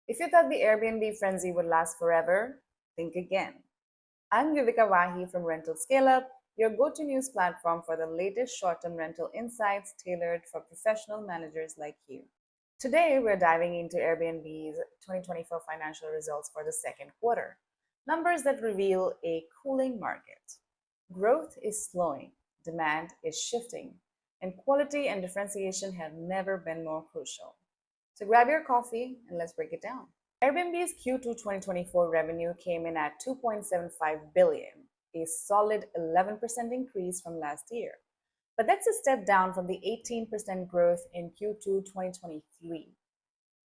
If you thought the Airbnb frenzy would last forever, think again. I'm Uvika Wahi from Rental Scale Up, your go-to news platform for the latest short-term rental insights tailored for professional managers like you. Today, we're diving into Airbnb's 2024 financial results for the second quarter. Numbers that reveal a cooling market. Growth is slowing, demand is shifting, and quality and differentiation have never been more crucial. So grab your coffee and let's break it down. Airbnb's Q2 2024 revenue came in at 2.75 billion, a solid 11% increase from last year. But that's a step down from the 18% growth in Q2 2023.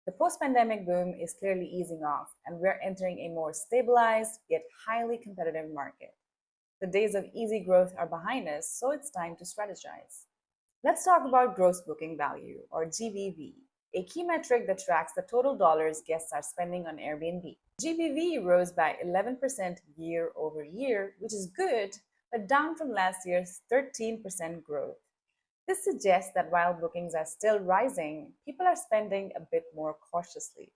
The post-pandemic boom is clearly easing off, and we're entering a more stabilized yet highly competitive market. The days of easy growth are behind us, so it's time to strategize. Let's talk about gross booking value, or GBV, a key metric that tracks the total dollars guests are spending on Airbnb. GBV rose by 11% year over year, which is good, but down from last year's 13% growth. This suggests that while bookings are still rising, people are spending a bit more cautiously.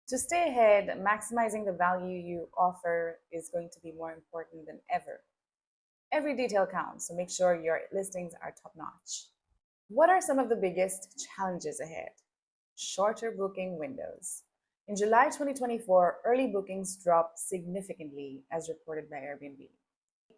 To stay ahead, maximizing the value you offer is going to be more important than ever. Every detail counts, so make sure your listings are top notch. What are some of the biggest challenges ahead? Shorter booking windows. In July 2024, early bookings dropped significantly, as reported by Airbnb.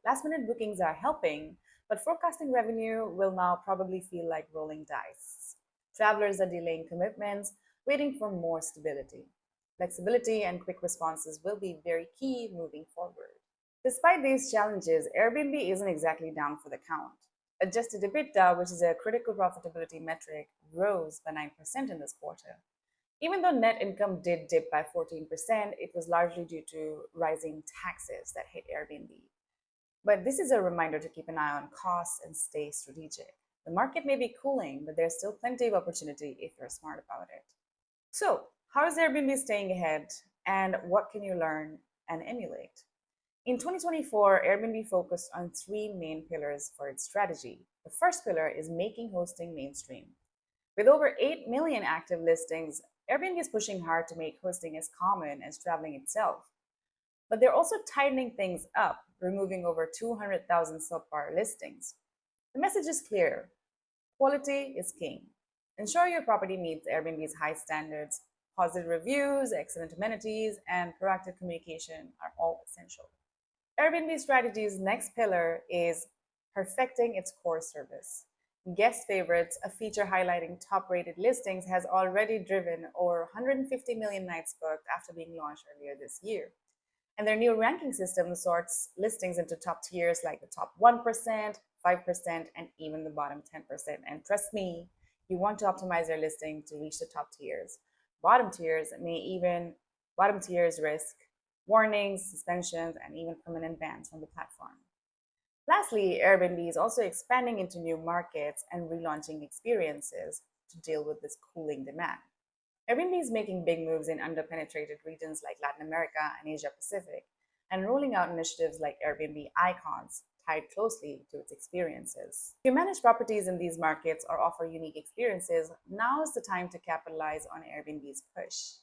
Last minute bookings are helping, but forecasting revenue will now probably feel like rolling dice. Travelers are delaying commitments, waiting for more stability. Flexibility and quick responses will be very key moving forward. Despite these challenges, Airbnb isn't exactly down for the count. Adjusted EBITDA, which is a critical profitability metric, rose by 9% in this quarter. Even though net income did dip by 14%, it was largely due to rising taxes that hit Airbnb. But this is a reminder to keep an eye on costs and stay strategic. The market may be cooling, but there's still plenty of opportunity if you're smart about it. So, how is Airbnb staying ahead, and what can you learn and emulate? In 2024, Airbnb focused on three main pillars for its strategy. The first pillar is making hosting mainstream. With over 8 million active listings, Airbnb is pushing hard to make hosting as common as traveling itself. But they're also tightening things up, removing over 200,000 subpar listings. The message is clear: quality is king. Ensure your property meets Airbnb's high standards. Positive reviews, excellent amenities, and proactive communication are all essential. Airbnb Strategy's next pillar is perfecting its core service. Guest favorites, a feature highlighting top rated listings, has already driven over 150 million nights booked after being launched earlier this year. And their new ranking system sorts listings into top tiers like the top 1%, 5%, and even the bottom 10%. And trust me, you want to optimize your listing to reach the top tiers. Bottom tiers risk warnings, suspensions, and even permanent bans from the platform. Lastly, Airbnb is also expanding into new markets and relaunching experiences to deal with this cooling demand. Airbnb is making big moves in underpenetrated regions like Latin America and Asia Pacific, and rolling out initiatives like Airbnb Icons tied closely to its experiences. If you manage properties in these markets or offer unique experiences, now is the time to capitalize on Airbnb's push.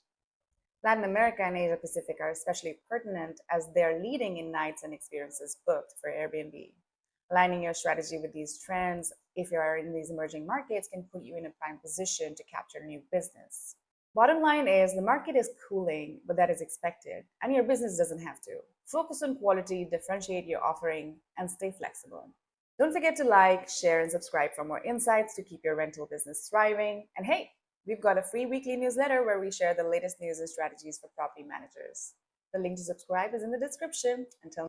Latin America and Asia Pacific are especially pertinent as they're leading in nights and experiences booked for Airbnb. Aligning your strategy with these trends, if you are in these emerging markets, can put you in a prime position to capture new business. Bottom line is the market is cooling, but that is expected, and your business doesn't have to. Focus on quality, differentiate your offering, and stay flexible. Don't forget to like, share, and subscribe for more insights to keep your rental business thriving. And hey, we've got a free weekly newsletter where we share the latest news and strategies for property managers. The link to subscribe is in the description. Until